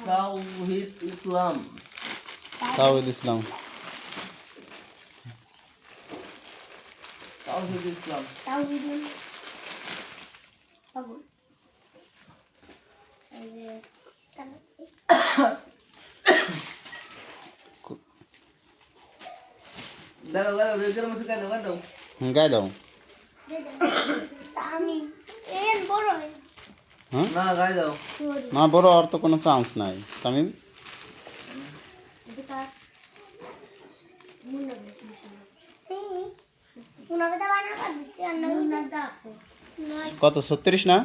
তাওহীদ ইসলাম তাওহীদ ইসলাম তাওহীদ ইসলাম দাও দাও বেকার মশা দাও গায়ে দাও হ্যাঁ না গায়ে দাও না বড় আর তো কোনো চান্স নাই তামিম কত 36 না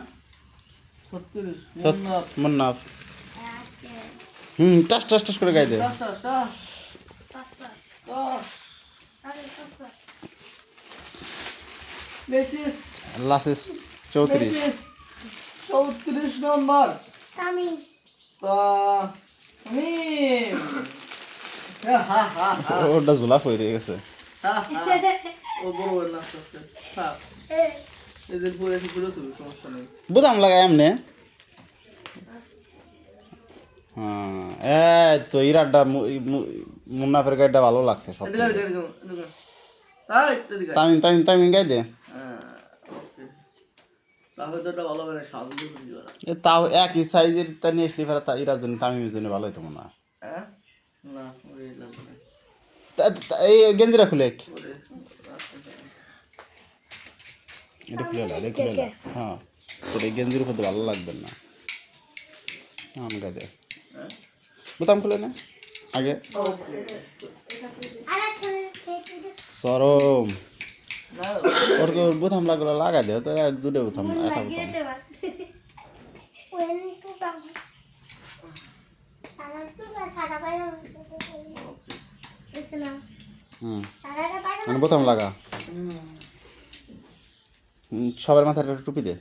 36 মুন্নাফ টাস টাস টাস করে গায়ে দে মেসিস লাসিস 34 নম্বর তামিম তামিম হা হা হা ওটা ঝুলা পড়ে গেছে ও বড় বড় নাচ করতে হ্যাঁ এদের পরে একটু ঘুরে তুলবে সমস্যা নেই বুঝাম লাগাই এমনি হ্যাঁ এই তো ইরাটা মুন্নাফের গাইডটা ভালো লাগছে সব তামিম তামিম তামিম গাই দে এ তাও একই সাইজের তা নিয়ে আসলে ফেরা ইরার জন্য তামিমের জন্য ভালো হতো মনে হয় এই গেঞ্জিরা খুলে এটা খুলে এটা খুলে হ্যাঁ তোর এই গেঞ্জির উপর ভালো লাগবে না আমি গাই দে বোতাম খুলে না আগে সরম ওর বোতাম লাগলো লাগাই দে তো দুটো বোতাম একটা বোতাম মানে বোতাম লাগা সবার মাথায় একটা টুপি দে